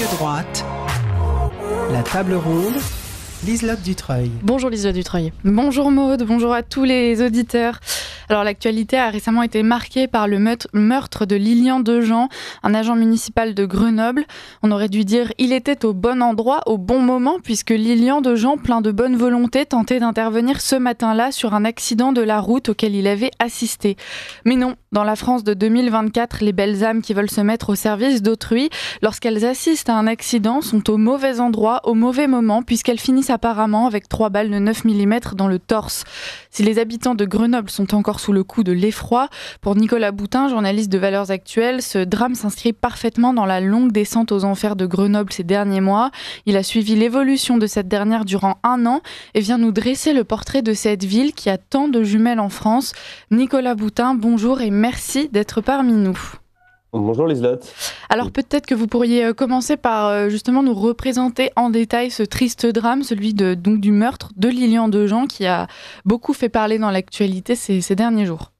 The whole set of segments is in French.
Ligne droite, la table ronde, Liselotte Dutreuil. Bonjour Liselotte Dutreuil. Bonjour Maude, bonjour à tous les auditeurs. Alors l'actualité a récemment été marquée par le meurtre de Lilian Dejean, un agent municipal de Grenoble. On aurait dû dire il était au bon endroit au bon moment puisque Lilian Dejean, plein de bonne volonté, tentait d'intervenir ce matin-là sur un accident de la route auquel il avait assisté. Mais non, dans la France de 2024, les belles âmes qui veulent se mettre au service d'autrui, lorsqu'elles assistent à un accident, sont au mauvais endroit, au mauvais moment, puisqu'elles finissent apparemment avec 3 balles de 9 mm dans le torse. Si les habitants de Grenoble sont encore sous le coup de l'effroi, pour Nicolas Boutin, journaliste de Valeurs Actuelles, ce drame s'inscrit parfaitement dans la longue descente aux enfers de Grenoble ces derniers mois. Il a suivi l'évolution de cette dernière durant 1 an et vient nous dresser le portrait de cette ville qui a tant de jumelles en France. Nicolas Boutin, bonjour et merci d'être parmi nous. Bonjour Liselotte. Alors peut-être que vous pourriez commencer par justement nous représenter en détail ce triste drame, celui du meurtre de Lilian Dejean qui a beaucoup fait parler dans l'actualité ces derniers jours.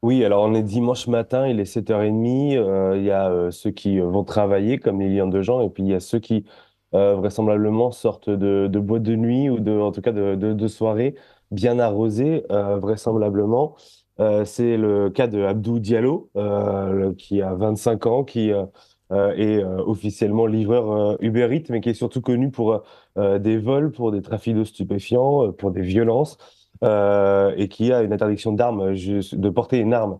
Oui, alors on est dimanche matin, il est 7h30, il y a ceux qui vont travailler comme Lilian Dejean et puis il y a ceux qui vraisemblablement sortent de boîte de nuit ou en tout cas de soirée bien arrosées, vraisemblablement. C'est le cas de Abdou Diallo, qui a 25 ans, qui est officiellement livreur Uber Eats, mais qui est surtout connu pour des vols, pour des trafics de stupéfiants, pour des violences, et qui a une interdiction d'armes, de porter une arme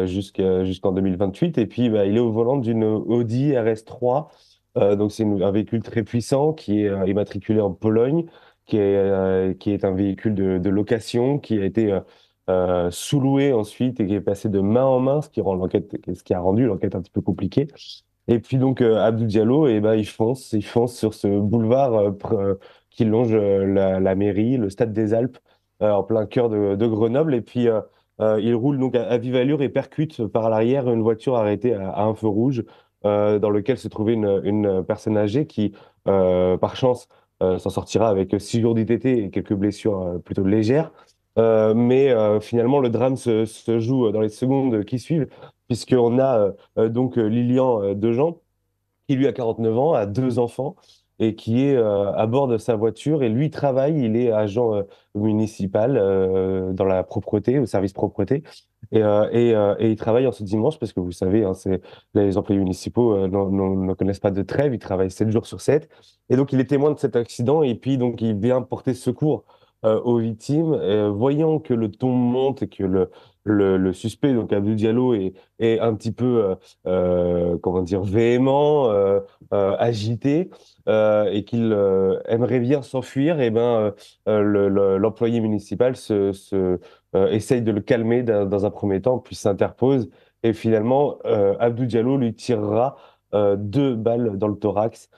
jusqu'en 2028. Et puis, il est au volant d'une Audi RS3. Donc, c'est un véhicule très puissant qui est immatriculé en Pologne, qui est un véhicule de location, qui a été sous-loué ensuite et qui est passé de main en main, ce qui a rendu l'enquête un petit peu compliquée. Et puis donc Abdou Diallo, il fonce sur ce boulevard qui longe la mairie, le Stade des Alpes, en plein cœur de Grenoble. Et puis il roule donc à vive allure et percute par l'arrière une voiture arrêtée à un feu rouge, dans lequel se trouvait une personne âgée qui, par chance, s'en sortira avec 6 jours d'ITT et quelques blessures plutôt légères. Mais finalement, le drame se joue dans les secondes qui suivent, puisqu'on a donc Lilian Dejean, qui lui a 49 ans, a 2 enfants, et qui est à bord de sa voiture. Et lui travaille, il est agent municipal dans la propreté, au service propreté. Et il travaille en ce dimanche, parce que vous savez, hein, les employés municipaux ne connaissent pas de trêve, ils travaillent 7 jours sur 7. Et donc, il est témoin de cet accident, et puis donc, il vient porter secours aux victimes, voyant que le ton monte et que le suspect, donc Abdou Diallo, est un petit peu, comment dire, véhément, agité, et qu'il aimerait bien s'enfuir, et l'employé municipal essaye de le calmer dans un premier temps, puis s'interpose, et finalement, Abdou Diallo lui tirera 2 balles dans le thorax.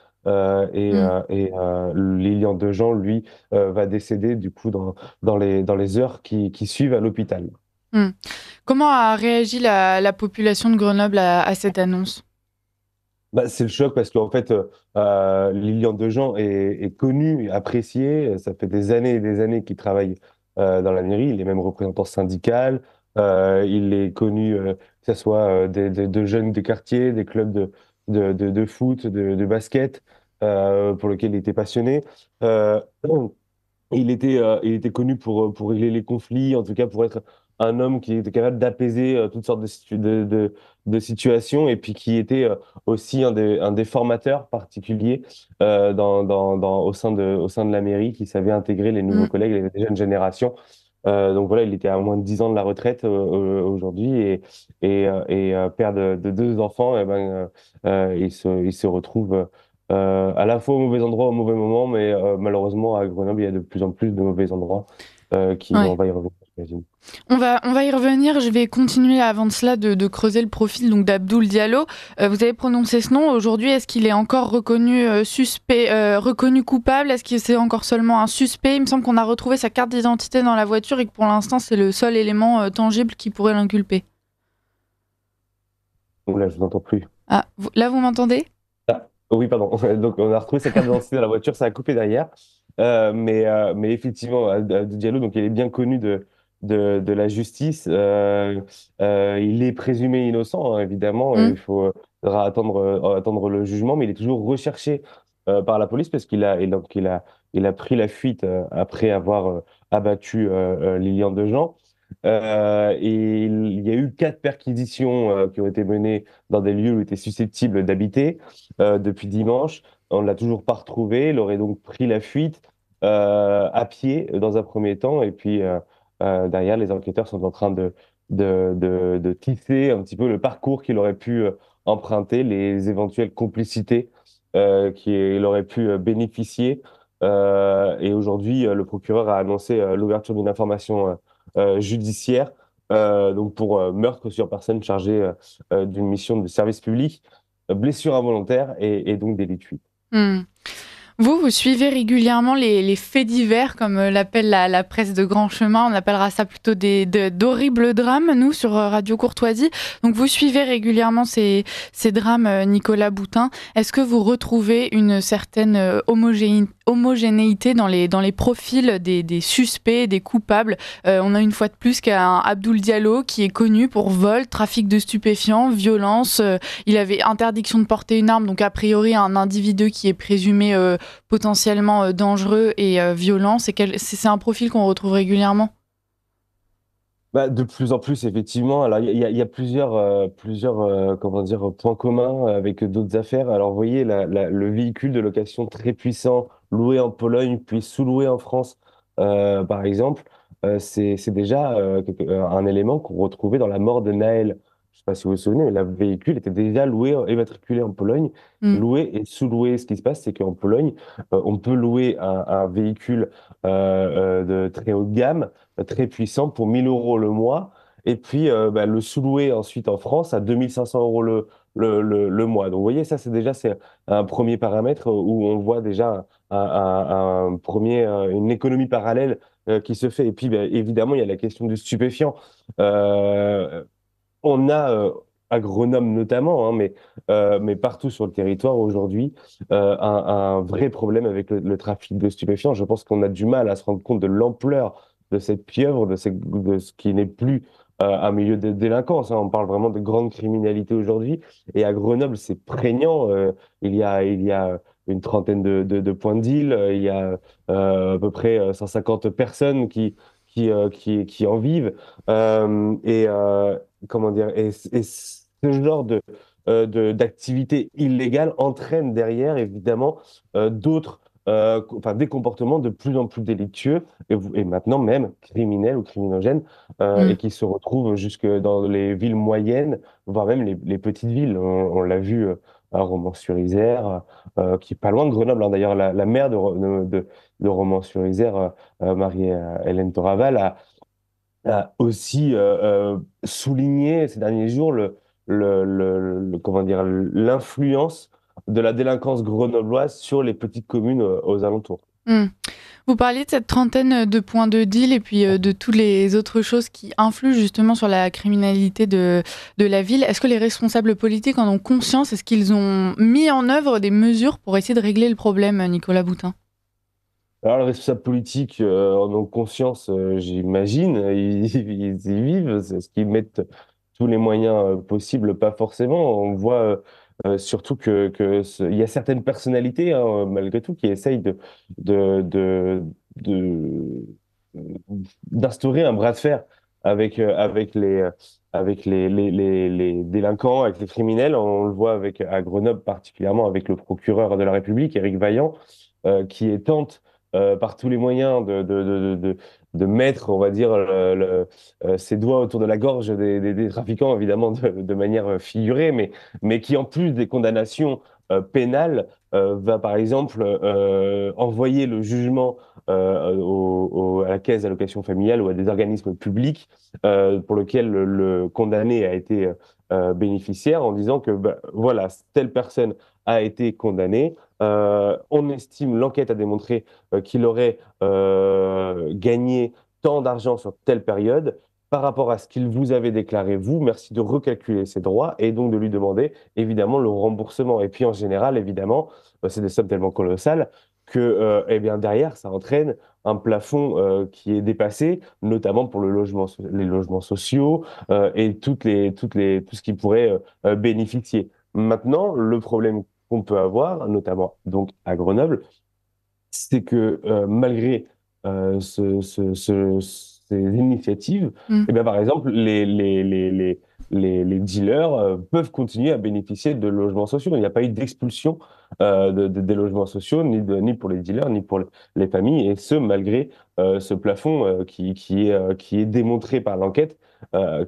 Lilian Dejean, lui, va décéder du coup dans les heures qui suivent à l'hôpital. Comment a réagi la population de Grenoble à cette annonce ? C'est le choc parce qu'en fait, Lilian Dejean est connu, apprécié. Ça fait des années et des années qu'il travaille dans la mairie. Il est même représentant syndical. Il est connu, que ce soit de jeunes des quartiers, des clubs de foot, de basket, pour lesquels il était passionné. Euh, il était connu pour régler les conflits, en tout cas pour être un homme qui était capable d'apaiser toutes sortes de situations, et puis qui était aussi un des formateurs particuliers au sein de la mairie, qui savait intégrer les nouveaux collègues, les jeunes générations. Donc voilà, il était à moins de 10 ans de la retraite aujourd'hui, et père de 2 enfants. Il se retrouve à la fois au mauvais endroit, au mauvais moment, mais malheureusement, à Grenoble, il y a de plus en plus de mauvais endroits on va y revenir, j'imagine. On va y revenir. Je vais continuer avant de cela de creuser le profil donc d'Abdoul Diallo. Vous avez prononcé ce nom. Aujourd'hui, est-ce qu'il est encore reconnu suspect, reconnu coupable ? Est-ce que c'est encore seulement un suspect ? Il me semble qu'on a retrouvé sa carte d'identité dans la voiture et que pour l'instant, c'est le seul élément tangible qui pourrait l'inculper. Là, je vous entends plus. Ah, là, vous m'entendez ? Oui, pardon. Donc, on a retrouvé sa carte d'identité dans la voiture, ça a coupé derrière. Mais effectivement, Abdou Diallo, donc, il est bien connu de la justice. Il est présumé innocent, hein, évidemment, et Mm. il faudra attendre le jugement, mais il est toujours recherché par la police parce il a pris la fuite après avoir abattu Lilian Dejean. Et il y a eu 4 perquisitions qui ont été menées dans des lieux où il était susceptible d'habiter depuis dimanche. On ne l'a toujours pas retrouvé. Il aurait donc pris la fuite à pied dans un premier temps. Et puis derrière, les enquêteurs sont en train de tisser un petit peu le parcours qu'il aurait pu emprunter, les éventuelles complicités qu'il aurait pu bénéficier. Et aujourd'hui, le procureur a annoncé l'ouverture d'une information judiciaire donc pour meurtre sur personne chargée d'une mission de service public, blessure involontaire et donc délit de fuite. Mm. Vous suivez régulièrement les faits divers, comme l'appelle la presse de grand chemin. On appellera ça plutôt d'horribles drames, nous, sur Radio Courtoisie. Donc, vous suivez régulièrement ces drames, Nicolas Boutin. Est-ce que vous retrouvez une certaine homogénéité dans les profils des suspects, des coupables? On a une fois de plus qu'un Abdoul Diallo qui est connu pour vol, trafic de stupéfiants, violence. Il avait interdiction de porter une arme, donc a priori un individu qui est présumé potentiellement dangereux et violent. C'est un profil qu'on retrouve régulièrement. Bah, de plus en plus, effectivement. Alors, il y a plusieurs comment dire, points communs avec d'autres affaires. Alors, vous voyez, le véhicule de location très puissant, loué en Pologne, puis sous-loué en France, par exemple, c'est déjà un élément qu'on retrouvait dans la mort de Naël. Je ne sais pas si vous vous souvenez, mais le véhicule était déjà loué et matriculé en Pologne, Mm. loué et sous-loué. Ce qui se passe, c'est qu'en Pologne, on peut louer un véhicule de très haut de gamme très puissant pour 1 000 € le mois. Et puis, bah, le sous-louer ensuite en France à 2 500 € le mois. Donc, vous voyez, ça, c'est un premier paramètre où on voit déjà une économie parallèle qui se fait. Et puis, bah, évidemment, il y a la question du stupéfiant. Euh, on a à Grenoble notamment, hein, mais partout sur le territoire aujourd'hui, un vrai problème avec le trafic de stupéfiants. Je pense qu'on a du mal à se rendre compte de l'ampleur de cette pieuvre, de ce qui n'est plus un milieu de délinquance, hein. On parle vraiment de grande criminalité aujourd'hui. Et à Grenoble, c'est prégnant. Il y a une trentaine de points de deal. Il y a à peu près 150 personnes qui en vivent. Comment dire, et ce genre d'activité illégale entraîne derrière, évidemment, des comportements de plus en plus délictueux et maintenant même criminels ou criminogènes, Mm. et qui se retrouvent jusque dans les villes moyennes, voire même les petites villes. On l'a vu à Romans-sur-Isère, qui est pas loin de Grenoble, hein. D'ailleurs, la maire de Romans-sur-Isère, Marie-Hélène Toraval, a aussi souligné ces derniers jours comment dire, l'influence de la délinquance grenobloise sur les petites communes aux alentours. Mm. Vous parliez de cette trentaine de points de deal et puis de toutes les autres choses qui influent justement sur la criminalité de la ville. Est-ce que les responsables politiques en ont conscience? Est-ce qu'ils ont mis en œuvre des mesures pour essayer de régler le problème, Nicolas Boutin? Alors, les responsables politiques en ont conscience, j'imagine, ils y vivent, c'est ce qu'ils mettent tous les moyens possibles, pas forcément. On voit surtout il y a certaines personnalités, hein, malgré tout, qui essayent de, de, de- d'instaurer un bras de fer avec les délinquants, avec les criminels. On le voit à Grenoble particulièrement avec le procureur de la République, Éric Vaillant, qui tente par tous les moyens de mettre, on va dire, ses doigts autour de la gorge des trafiquants, évidemment de manière figurée, mais qui, en plus des condamnations pénales, va par exemple envoyer le jugement à la caisse d'allocation familiale ou à des organismes publics pour lequel le condamné a été bénéficiaire en disant que bah, voilà, telle personne a été condamnée. On estime, l'enquête a démontré qu'il aurait gagné tant d'argent sur telle période. Par rapport à ce qu'il vous avait déclaré, vous, merci de recalculer ses droits et donc de lui demander évidemment le remboursement. Et puis en général, évidemment, c'est des sommes tellement colossales que eh bien derrière, ça entraîne un plafond qui est dépassé, notamment pour les logements sociaux et tout ce qui pourrait bénéficier. Maintenant, le problème qu'on peut avoir, notamment donc à Grenoble, c'est que malgré ces initiatives, Mmh. eh bien, par exemple, les dealers peuvent continuer à bénéficier de logements sociaux. Il n'y a pas eu d'expulsion des logements sociaux, ni pour les dealers, ni pour les familles, et ce, malgré ce plafond qui est démontré par l'enquête,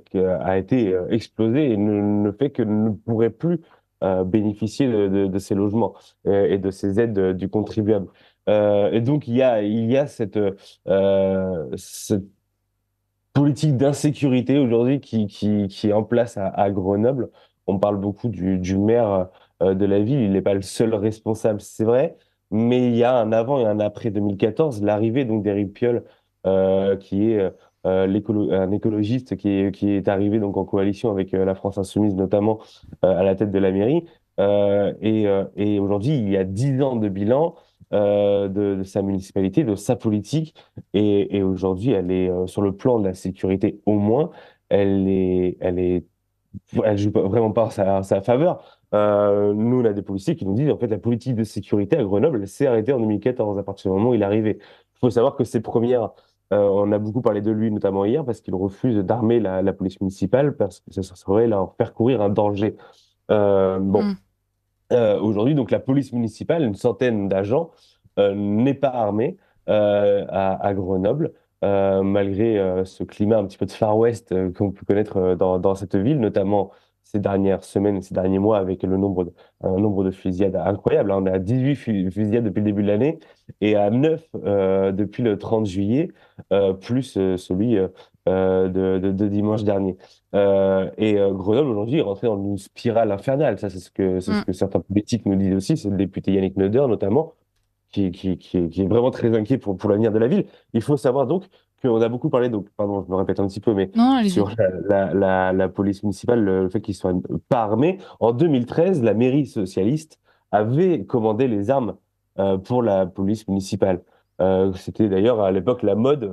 qui a été explosé et ne fait que ne pourrait plus bénéficier de ces logements et de ces aides du contribuable. Et donc, il y a cette politique d'insécurité aujourd'hui qui est en place à Grenoble. On parle beaucoup du maire de la ville. Il n'est pas le seul responsable, c'est vrai, mais il y a un avant et un après 2014. L'arrivée donc d'Éric Piolle, qui est un écologiste qui est arrivé donc en coalition avec la France Insoumise, notamment à la tête de la mairie. Et aujourd'hui, il y a 10 ans de bilan de sa municipalité, de sa politique. Et aujourd'hui, elle est sur le plan de la sécurité au moins, elle joue vraiment pas en sa faveur. Nous, on a des policiers qui nous disent en fait la politique de sécurité à Grenoble elle s'est arrêtée en 2014 à partir du moment où il est arrivé. Il faut savoir que ces premières, on a beaucoup parlé de lui notamment hier parce qu'il refuse d'armer la police municipale parce que ça serait leur faire courir un danger. Bon, Mmh. aujourd'hui, donc la police municipale, une centaine d'agents, n'est pas armée à Grenoble, malgré ce climat un petit peu de Far West qu'on peut connaître dans cette ville, notamment ces dernières semaines, ces derniers mois, avec un nombre de fusillades incroyable, hein. On est à 18 fusillades depuis le début de l'année et à 9 depuis le 30 juillet, plus celui de dimanche dernier. Grenoble, aujourd'hui, est rentré dans une spirale infernale. Ça, c'est ce Mmh. que certains politiques nous disent aussi. C'est le député Yannick Neuder, notamment, qui est vraiment très inquiet pour l'avenir de la ville. Il faut savoir donc qu'on a beaucoup parlé, donc, pardon, je me répète un petit peu, mais Non, allez-y. sur la police municipale, le fait qu'ils soient pas armés. En 2013, la mairie socialiste avait commandé les armes pour la police municipale. C'était d'ailleurs à l'époque la mode,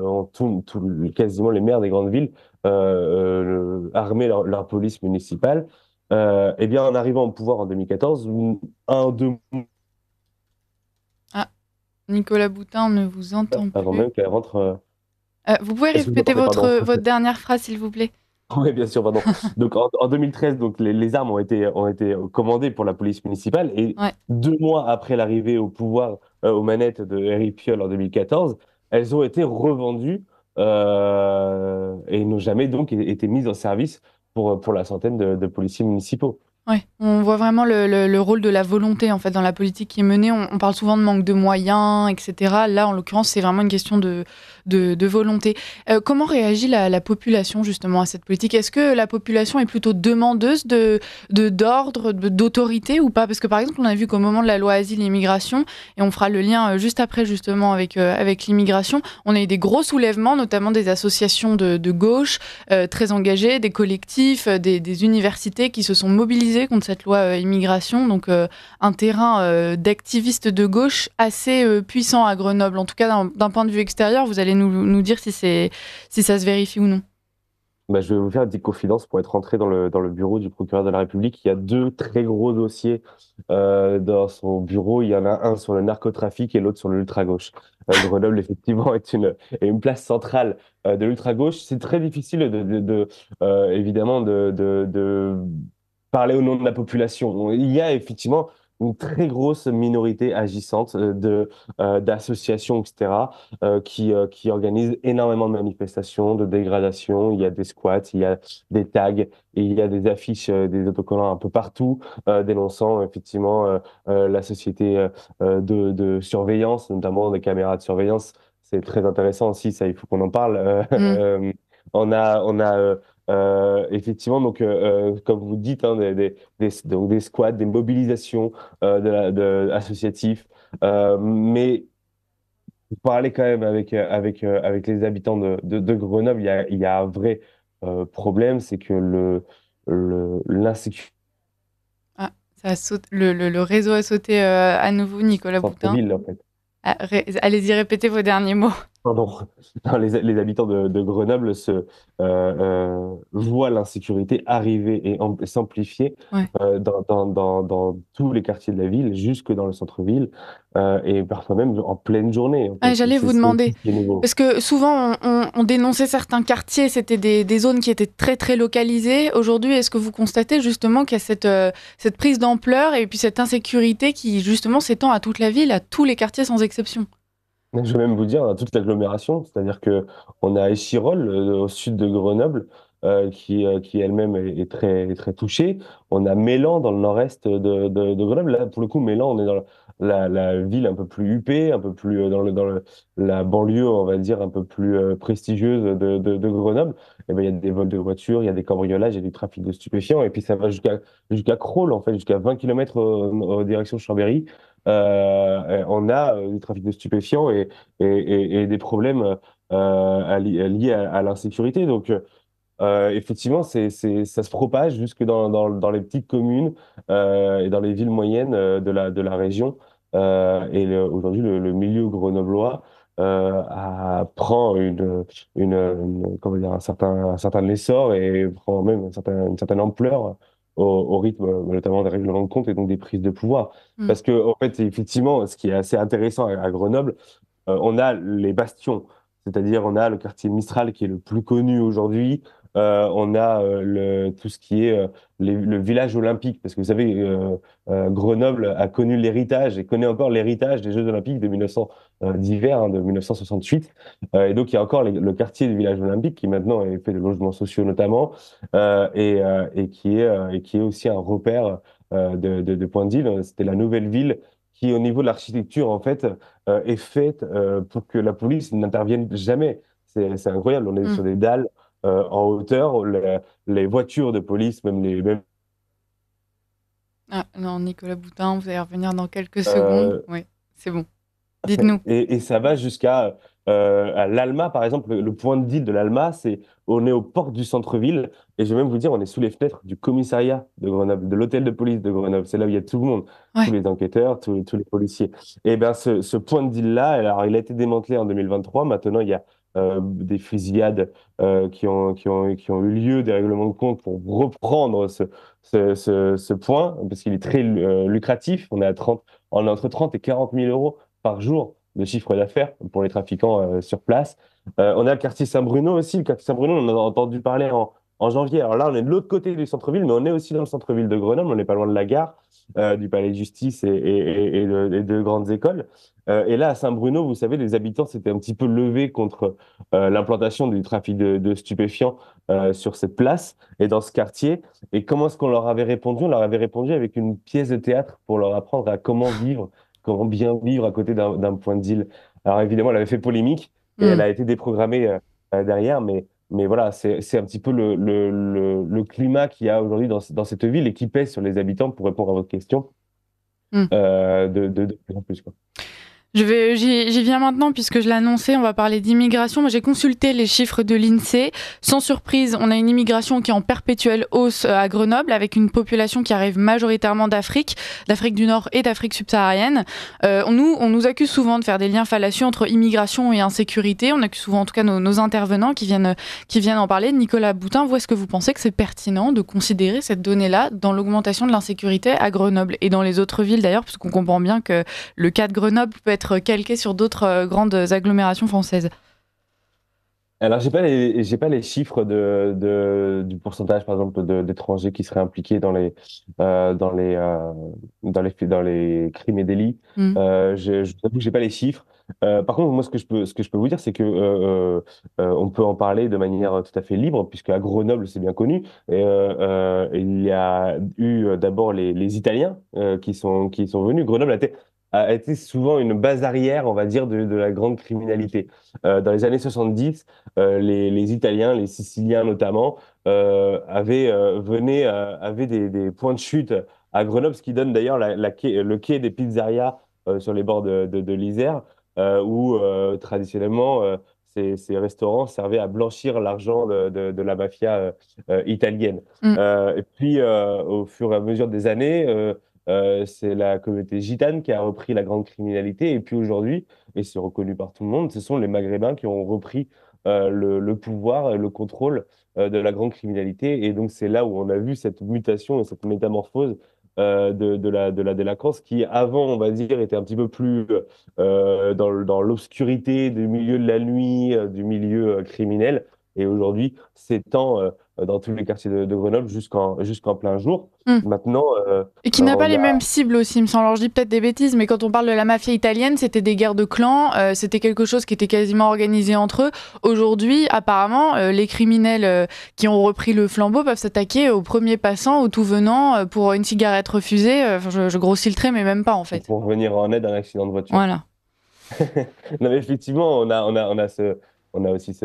quasiment les maires des grandes villes armer leur police municipale. Eh bien, en arrivant au pouvoir en 2014, un ou deux mois Ah, Nicolas Boutin, on ne vous entend avant plus. même qu'elle rentre. Vous pouvez Est-ce que vous répéter entendez, pardon? votre dernière phrase, s'il vous plaît? Oui, bien sûr, pardon. Donc en 2013, donc les armes ont été commandées pour la police municipale et Ouais. 2 mois après l'arrivée au pouvoir, aux manettes de Éric Piolle en 2014, elles ont été revendues et n'ont jamais donc été mises en service pour la centaine de policiers municipaux. Ouais, on voit vraiment le rôle de la volonté en fait dans la politique qui est menée. On parle souvent de manque de moyens, etc. Là, en l'occurrence, c'est vraiment une question de volonté. Comment réagit la population justement à cette politique? Est-ce que la population est plutôt demandeuse d'ordre, d'autorité ou pas? Parce que par exemple, on a vu qu'au moment de la loi Asile et Immigration, et on fera le lien juste après justement avec l'immigration, on a eu des gros soulèvements, notamment des associations de gauche très engagées, des collectifs, des universités qui se sont mobilisées contre cette loi immigration, donc un terrain d'activistes de gauche assez puissant à Grenoble. En tout cas, d'un point de vue extérieur, vous allez nous dire si ça se vérifie ou non. Bah, je vais vous faire une petite confidence pour être rentré dans le bureau du procureur de la République. Il y a deux très gros dossiers dans son bureau. Il y en a un sur le narcotrafic et l'autre sur l'ultra-gauche. Grenoble, effectivement, est une place centrale de l'ultra-gauche. C'est très difficile évidemment, de parler au nom de la population. Il y a effectivement une très grosse minorité agissante d'associations, etc., qui organisent énormément de manifestations, de dégradations. Il y a des squats, il y a des tags, et il y a des affiches, des autocollants un peu partout, dénonçant effectivement la société de surveillance, notamment des caméras de surveillance. C'est très intéressant aussi, ça, il faut qu'on en parle. Mm. On a effectivement, donc, comme vous dites, hein, donc des squats, des mobilisations associatifs. Mais pour parler quand même avec les habitants de Grenoble, il y a un vrai problème, c'est que l'insécurité Ah, ça saute, le réseau a sauté à nouveau, Nicolas au Boutin. centre-ville, en fait. Allez-y, répétez vos derniers mots. Pardon. Non, les habitants de Grenoble voient l'insécurité arriver et s'amplifier Ouais. dans tous les quartiers de la ville, jusque dans le centre-ville, et parfois même en pleine journée. En Ah, fait. j'allais C'est vous ça demander, aussi qui est nouveau. parce que souvent on dénonçait certains quartiers, c'était des zones qui étaient très très localisées. Aujourd'hui, est-ce que vous constatez justement qu'il y a cette prise d'ampleur et puis cette insécurité qui justement s'étend à toute la ville, à tous les quartiers sans exception? Je vais même vous dire, toute l'agglomération, c'est-à-dire que on a Échirolles, au sud de Grenoble, qui elle-même est très, très touchée. On a Mélan dans le nord-est de Grenoble. Là, pour le coup, Mélan, on est dans la ville un peu plus huppée, un peu plus la banlieue, on va dire, un peu plus prestigieuse de Grenoble. Et ben, il y a des vols de voitures, il y a des cambriolages, il y a du trafic de stupéfiants. Et puis ça va jusqu'à Crolles, en fait, jusqu'à 20 km en direction de Chambéry. On a du trafic de stupéfiants et des problèmes liés à l'insécurité. Donc, effectivement, ça se propage jusque dans les petites communes et dans les villes moyennes de la région. Aujourd'hui, le milieu grenoblois prend comment dire, un certain essor et prend même une certaine ampleur au rythme, notamment des règlements de compte et donc des prises de pouvoir. Mm. Parce que, en fait, effectivement, ce qui est assez intéressant à Grenoble, on a les bastions, c'est-à-dire on a le quartier Mistral qui est le plus connu aujourd'hui. On a tout ce qui est le village olympique, parce que vous savez, Grenoble a connu l'héritage et connaît encore l'héritage des Jeux olympiques de 1900 d'hiver, de 1968. Et donc il y a encore le quartier du village olympique qui maintenant est fait de logements sociaux notamment, et qui est aussi un repère de Pointe-d'Île. C'était la nouvelle ville qui, au niveau de l'architecture, en fait, est faite pour que la police n'intervienne jamais. C'est incroyable. On est Mm. sur des dalles en hauteur. Les voitures de police, même Ah, non, Nicolas Boutin, vous allez revenir dans quelques secondes. euh, Oui, c'est bon. Dites-nous. et ça va jusqu'à à l'Alma, par exemple. Le point de deal de l'Alma, on est aux portes du centre-ville. Et je vais même vous dire, on est sous les fenêtres du commissariat de Grenoble, de l'hôtel de police de Grenoble. C'est là où il y a tout le monde, tous Ouais. les enquêteurs, tous les policiers. Et bien, ce point de deal-là, alors, il a été démantelé en 2023. Maintenant, il y a des fusillades qui ont eu lieu, des règlements de compte pour reprendre ce point, parce qu'il est très lucratif. On est entre 30 et 40 000 euros par jour de chiffre d'affaires pour les trafiquants sur place. On a le quartier Saint-Bruno aussi. Le quartier Saint-Bruno, on en a entendu parler en janvier. Alors là, on est de l'autre côté du centre-ville, mais on est aussi dans le centre-ville de Grenoble. On n'est pas loin de la gare, du palais de justice et de grandes écoles. Et là, à Saint-Bruno, vous savez, les habitants s'étaient un petit peu levés contre l'implantation du trafic de stupéfiants sur cette place et dans ce quartier. Et comment est-ce qu'on leur avait répondu? On leur avait répondu avec une pièce de théâtre pour leur apprendre à comment bien vivre à côté d'un point de deal. Alors évidemment, elle avait fait polémique et elle Mm. a été déprogrammée derrière, mais voilà, c'est un petit peu le climat qu'il y a aujourd'hui dans cette ville et qui pèse sur les habitants, pour répondre à votre question, Mm. de plus en plus, quoi. J'y viens maintenant puisque je l'ai annoncé, on va parler d'immigration. Moi, j'ai consulté les chiffres de l'INSEE. Sans surprise, on a une immigration qui est en perpétuelle hausse à Grenoble, avec une population qui arrive majoritairement d'Afrique du Nord et d'Afrique subsaharienne. On nous accuse souvent de faire des liens fallacieux entre immigration et insécurité. On accuse souvent, en tout cas, nos intervenants qui viennent en parler. Nicolas Boutin, vous, est-ce que vous pensez que c'est pertinent de considérer cette donnée-là dans l'augmentation de l'insécurité à Grenoble et dans les autres villes d'ailleurs, parce qu'on comprend bien que le cas de Grenoble peut être calqué sur d'autres grandes agglomérations françaises? Alors, j'ai pas les chiffres du pourcentage, par exemple, d'étrangers qui seraient impliqués euh, dans les, euh, dans les crimes et délits. Mm. Je vous avoue que j'ai pas les chiffres. Par contre, moi, ce que je peux vous dire, c'est que on peut en parler de manière tout à fait libre, puisque à Grenoble, c'est bien connu. Et, il y a eu d'abord les Italiens qui sont venus. Grenoble a été souvent une base arrière, on va dire, de la grande criminalité. Dans les années 70, les Italiens, les Siciliens notamment, avaient des points de chute à Grenoble, ce qui donne d'ailleurs le quai des pizzerias sur les bords de l'Isère, où traditionnellement ces restaurants servaient à blanchir l'argent de la mafia italienne. Mm. Et puis, au fur et à mesure des années, c'est la communauté gitane qui a repris la grande criminalité. Et puis aujourd'hui, et c'est reconnu par tout le monde, ce sont les Maghrébins qui ont repris le pouvoir, le contrôle de la grande criminalité. Et donc, c'est là où on a vu cette mutation et cette métamorphose de la délinquance qui, avant, on va dire, était un petit peu plus dans l'obscurité du milieu de la nuit, du milieu criminel. Et aujourd'hui, s'étend dans tous les quartiers de Grenoble jusqu'en plein jour. Hmm. Maintenant, Et qui n'a pas on les a mêmes cibles aussi, il me semble. Alors je dis peut-être des bêtises, mais quand on parle de la mafia italienne, c'était des guerres de clans, c'était quelque chose qui était quasiment organisé entre eux. Aujourd'hui, apparemment, les criminels qui ont repris le flambeau peuvent s'attaquer au premier passant, au tout venant, pour une cigarette refusée. Je grossis le trait, mais même pas en fait. pour venir en aide à un accident de voiture. Voilà. Non, mais effectivement, on a aussi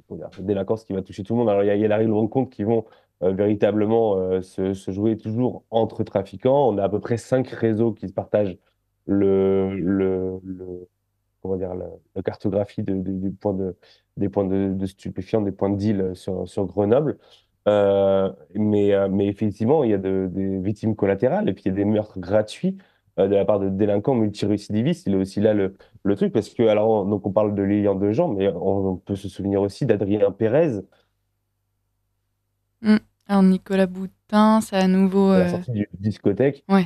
comment dire, cette délinquance qui va toucher tout le monde. Alors, il y a la règle de compte qui vont véritablement se jouer toujours entre trafiquants. On a à peu près 5 réseaux qui se partagent comment dire, la cartographie des points de stupéfiants, des points de deal sur Grenoble. Mais effectivement, il y a des victimes collatérales et puis il y a des meurtres gratuits de la part de délinquants multirécidivistes. Il est aussi là le truc, parce que, alors, donc on parle de Lilian Dejean, mais on peut se souvenir aussi d'Adrien Pérez Alors Nicolas Boutin, c'est à nouveau. à la sortie du discothèque. Ouais.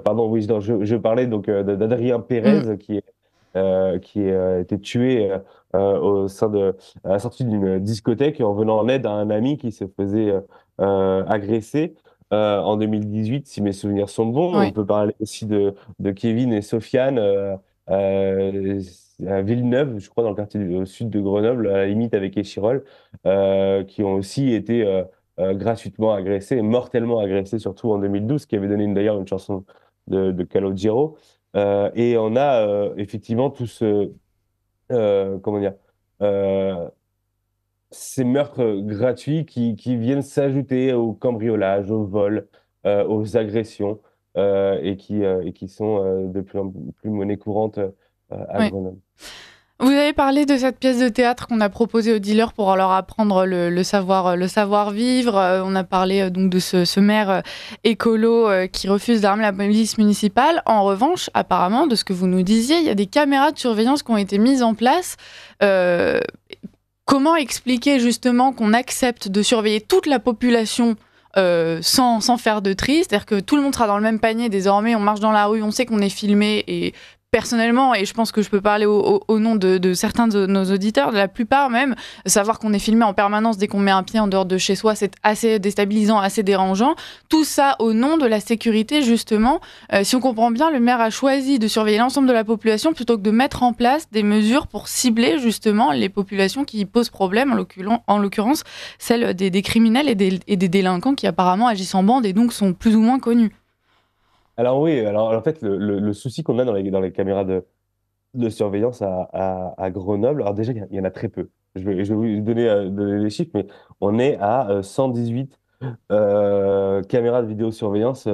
Pardon, oui, non, je parlais donc d'Adrien Mm. Pérez qui a été tué au sein à la sortie d'une discothèque en venant en aide à un ami qui se faisait agresser en 2018, si mes souvenirs sont bons. On Ouais. peut parler aussi de Kevin et Sofiane euh, à Villeneuve, je crois, dans le quartier au sud de Grenoble, à la limite avec Échirolles, qui ont aussi été gratuitement agressés, mortellement agressés, surtout en 2012, qui avait donné d'ailleurs une chanson de Calogero. Et on a effectivement tout ce, comment dire, euh, ces meurtres gratuits qui viennent s'ajouter au cambriolage, au vol, aux agressions, et qui sont de plus en plus monnaie courante à Ouais. Grenoble. Vous avez parlé de cette pièce de théâtre qu'on a proposée aux dealers pour leur apprendre le savoir-vivre. On a parlé donc de ce maire écolo qui refuse d'armer la police municipale. En revanche, apparemment, de ce que vous nous disiez, il y a des caméras de surveillance qui ont été mises en place. Euh, Comment expliquer justement qu'on accepte de surveiller toute la population sans faire de tri? C'est-à-dire que tout le monde sera dans le même panier désormais, on marche dans la rue, on sait qu'on est filmé et personnellement, et je pense que je peux parler au nom de certains de nos auditeurs, de la plupart même, savoir qu'on est filmé en permanence dès qu'on met un pied en dehors de chez soi, c'est assez déstabilisant, assez dérangeant. Tout ça au nom de la sécurité, justement. Si on comprend bien, le maire a choisi de surveiller l'ensemble de la population plutôt que de mettre en place des mesures pour cibler justement les populations qui posent problème, en l'occurrence celle des criminels et des délinquants qui apparemment agissent en bande et donc sont plus ou moins connus. Alors oui, alors en fait, le souci qu'on a dans les caméras de surveillance à Grenoble, alors déjà, il y en a très peu. Je vais vous donner les chiffres, mais on est à 118 caméras de vidéosurveillance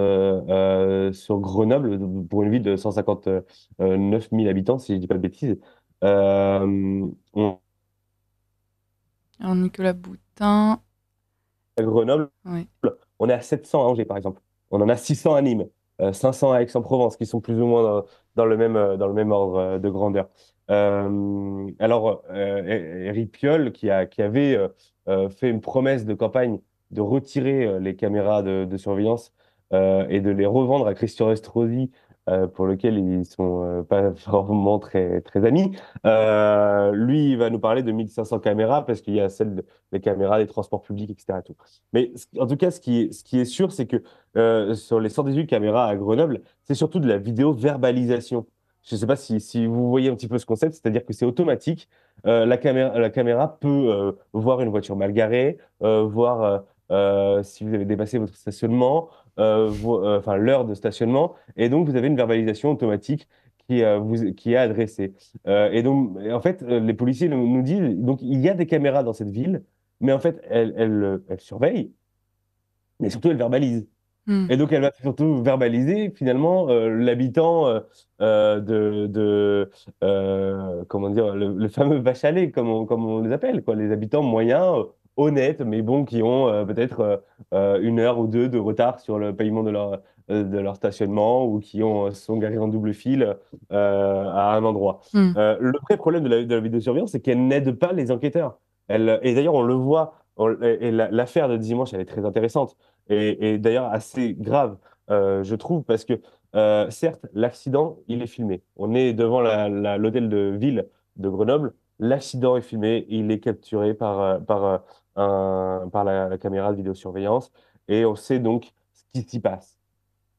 sur Grenoble, pour une ville de 159 000 habitants, si je dis pas de bêtises. On, Alors Nicolas Boutin, à Grenoble, ouais. on est à 700 à Angers, par exemple. On en a 600 à Nîmes, 500 à Aix-en-Provence, qui sont plus ou moins dans le même ordre de grandeur. Alors, Éric Piolle, qui avait fait une promesse de campagne de retirer les caméras de surveillance et de les revendre à Christian Estrosi, pour lequel ils sont pas vraiment très amis. Lui, il va nous parler de 1500 caméras parce qu'il y a des caméras des transports publics, etc. Tout. Mais en tout cas, ce qui est sûr, c'est que sur les 118 caméras à Grenoble, c'est surtout de la vidéo verbalisation. Je ne sais pas si vous voyez un petit peu ce concept, c'est-à-dire que c'est automatique. La caméra peut voir une voiture mal garée, voir si vous avez dépassé votre stationnement, enfin l'heure de stationnement, et donc vous avez une verbalisation automatique qui est adressée. Et donc, en fait, les policiers nous disent, donc il y a des caméras dans cette ville, mais en fait, elles surveillent, mais surtout elles verbalisent. Hmm. Et donc, elle va surtout verbaliser finalement l'habitant comment dire, le fameux vache à lait, comme on les appelle, quoi, les habitants moyens, honnêtes, mais bon, qui ont peut-être 1 heure ou deux de retard sur le paiement de leur stationnement ou qui sont garés en double fil à un endroit. Mm. Le vrai problème de la vidéosurveillance, c'est qu'elle n'aide pas les enquêteurs. Et d'ailleurs, on le voit, et l'affaire de dimanche, elle est très intéressante et d'ailleurs assez grave, je trouve, parce que certes, l'accident, il est filmé. On est devant l'hôtel de ville de Grenoble. L'accident est filmé, il est capturé par la caméra de vidéosurveillance et on sait donc ce qui s'y passe.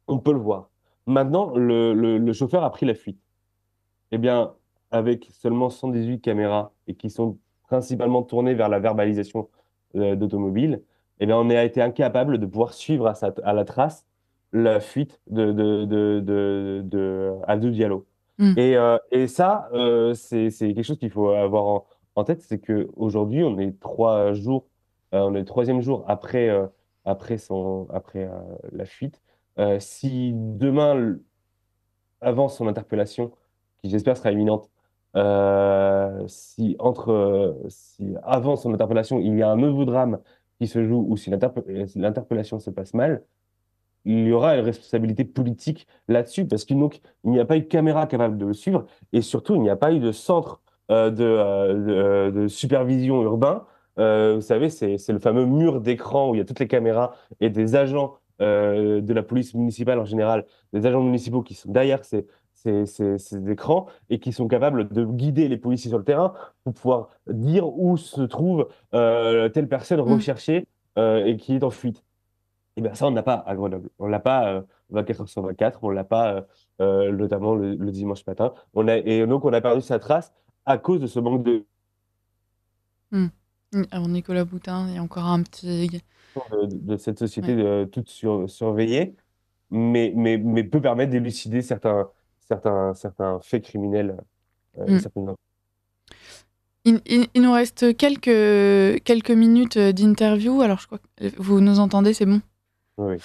On peut le voir. Maintenant, le chauffeur a pris la fuite. Eh bien, avec seulement 118 caméras et qui sont principalement tournées vers la verbalisation d'automobile, eh bien, on a été incapable de pouvoir suivre à la trace la fuite de Abdou Diallo. Mm. Et ça, c'est quelque chose qu'il faut avoir en tête, c'est qu'aujourd'hui, on est le troisième jour après la fuite. Si demain, avant son interpellation, qui j'espère sera imminente, si avant son interpellation, il y a un nouveau drame qui se joue ou si l'interpellation se passe mal, il y aura une responsabilité politique là-dessus parce qu'il donc, il n'y a pas eu de caméra capable de le suivre et surtout, il n'y a pas eu de centre de supervision urbain. Vous savez, c'est le fameux mur d'écran où il y a toutes les caméras et des agents de la police municipale en général, des agents municipaux qui sont derrière ces écrans et qui sont capables de guider les policiers sur le terrain pour pouvoir dire où se trouve telle personne Mm. recherchée et qui est en fuite. Et bien ça, on n'a pas à Grenoble. On l'a pas 24 heures sur 24, on l'a pas notamment le dimanche matin. Et donc, on a perdu sa trace à cause de ce manque Mm. Alors Nicolas Boutin, il y a encore un petit... de cette société Ouais. toute surveillée, mais peut permettre d'élucider certains faits criminels et Mm. certaines... Il nous reste quelques minutes d'interview. Alors, je crois que vous nous entendez, c'est bon? Oui, oui.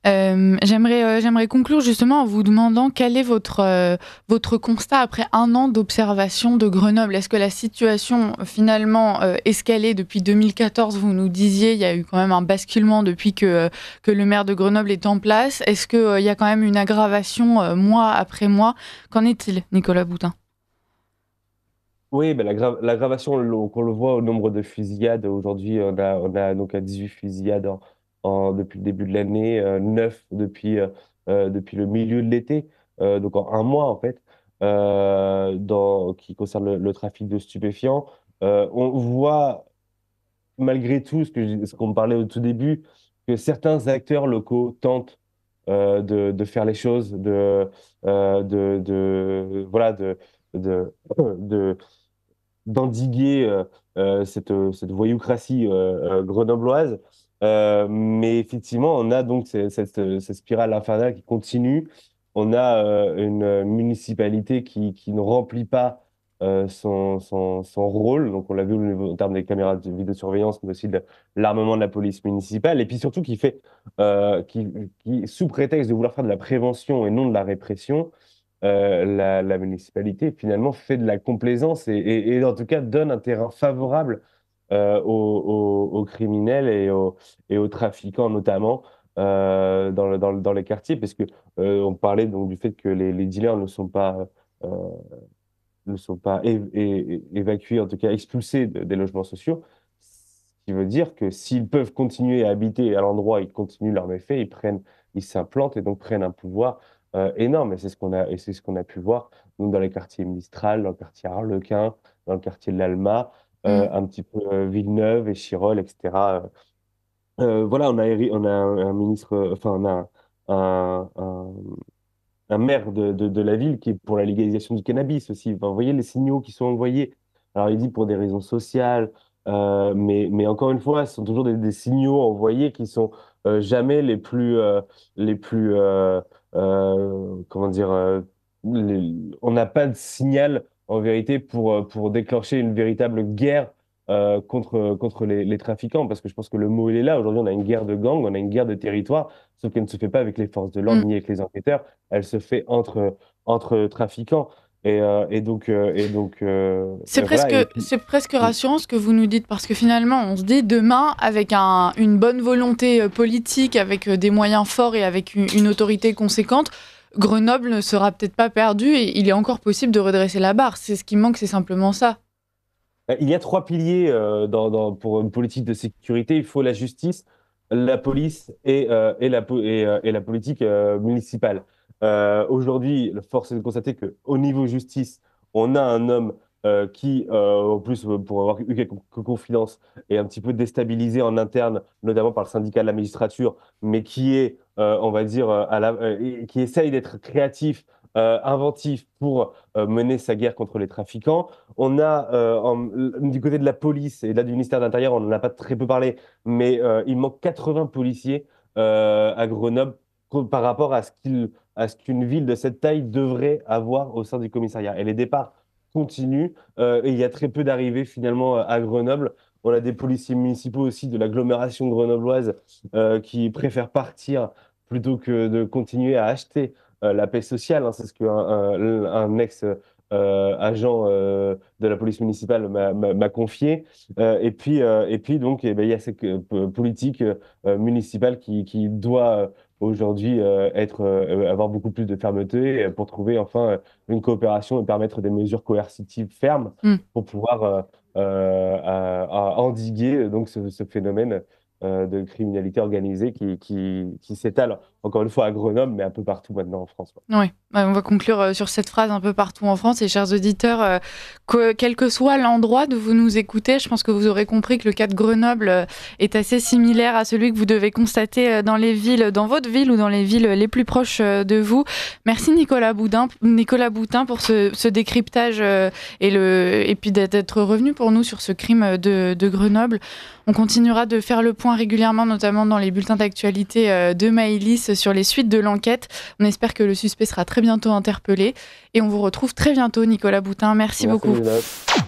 J'aimerais conclure justement en vous demandant quel est votre constat après un an d'observation de Grenoble. Est-ce que la situation finalement escalée depuis 2014, vous nous disiez, il y a eu quand même un basculement depuis que le maire de Grenoble est en place. Est-ce qu'il y a quand même une aggravation mois après mois? Qu'en est-il, Nicolas Boutin? Oui, ben l'aggravation, qu'on le voit au nombre de fusillades. Aujourd'hui, on a donc à 18 fusillades depuis le début de l'année, 9 depuis le milieu de l'été, donc en un mois en fait, qui concerne le trafic de stupéfiants. On voit malgré tout ce qu'on me parlait au tout début, que certains acteurs locaux tentent de faire les choses, voilà, de d'endiguer cette voyoucratie grenobloise. Mais effectivement, on a donc cette spirale infernale qui continue. On a une municipalité qui ne remplit pas son rôle. Donc, on l'a vu en termes des caméras de vidéosurveillance, mais aussi de l'armement de la police municipale. Et puis surtout, qui, sous prétexte de vouloir faire de la prévention et non de la répression, la municipalité finalement fait de la complaisance et en tout cas donne un terrain favorable aux criminels et aux trafiquants notamment dans les quartiers parce que on parlait donc du fait que les dealers euh, ne sont pas évacués, en tout cas expulsés des logements sociaux, ce qui veut dire que s'ils peuvent continuer à habiter à l'endroit, ils continuent leurs méfaits, ils s'implantent et donc prennent un pouvoir énorme. Et c'est ce qu'on a pu voir donc, dans les quartiers Mistral, dans le quartier Harlequin, dans le quartier de l'Alma, Mm. un petit peu Villeneuve et Chirol, etc. Voilà, on a un ministre, enfin, on a un maire de la ville qui est pour la légalisation du cannabis aussi. Enfin, vous voyez les signaux qui sont envoyés. Alors, il dit pour des raisons sociales, mais encore une fois, ce sont toujours des signaux envoyés qui sont jamais comment dire, on n'a pas de signal en vérité pour déclencher une véritable guerre contre les trafiquants, parce que je pense que le mot il est là. Aujourd'hui, on a une guerre de gangs, on a une guerre de territoire, sauf qu'elle ne se fait pas avec les forces de l'ordre Mm. ni avec les enquêteurs, elle se fait entre trafiquants. C'est voilà. c'est presque rassurant ce que vous nous dites, parce que finalement, on se dit demain, avec une bonne volonté politique, avec des moyens forts et avec une autorité conséquente, Grenoble ne sera peut-être pas perdu et il est encore possible de redresser la barre. C'est ce qui manque, c'est simplement ça. Il y a trois piliers pour une politique de sécurité. Il faut la justice, la police et la politique municipale. Aujourd'hui, force est de constater qu'au niveau justice, on a un homme qui, en plus, pour avoir eu quelques confidences, est un petit peu déstabilisé en interne, notamment par le syndicat de la magistrature, mais qui est, on va dire, qui essaye d'être créatif, inventif pour mener sa guerre contre les trafiquants. On a du côté de la police et là du ministère de l'Intérieur, on n'en a pas très peu parlé, mais il manque 80 policiers à Grenoble par rapport à ce qu'une ville de cette taille devrait avoir au sein du commissariat. Et les départs continuent et il y a très peu d'arrivées finalement à Grenoble. On a des policiers municipaux aussi de l'agglomération grenobloise qui préfèrent partir plutôt que de continuer à acheter la paix sociale. Hein. C'est ce qu'un ex-agent de la police municipale m'a confié. Et puis donc, eh ben, il y a cette politique municipale qui doit aujourd'hui avoir beaucoup plus de fermeté pour trouver enfin une coopération et permettre des mesures coercitives fermes Mm. pour pouvoir endiguer donc ce phénomène de criminalité organisée qui s'étale, encore une fois, à Grenoble, mais un peu partout maintenant en France. Oui, on va conclure sur cette phrase un peu partout en France. Et chers auditeurs, quel que soit l'endroit d'où vous nous écoutez, je pense que vous aurez compris que le cas de Grenoble est assez similaire à celui que vous devez constater dans les villes, dans votre ville ou dans les villes les plus proches de vous. Merci Nicolas Boutin pour ce décryptage et puis d'être revenu pour nous sur ce crime de Grenoble. On continuera de faire le point régulièrement, notamment dans les bulletins d'actualité de Maëlys sur les suites de l'enquête. On espère que le suspect sera très bientôt interpellé. Et on vous retrouve très bientôt, Nicolas Boutin. Merci beaucoup. Merci,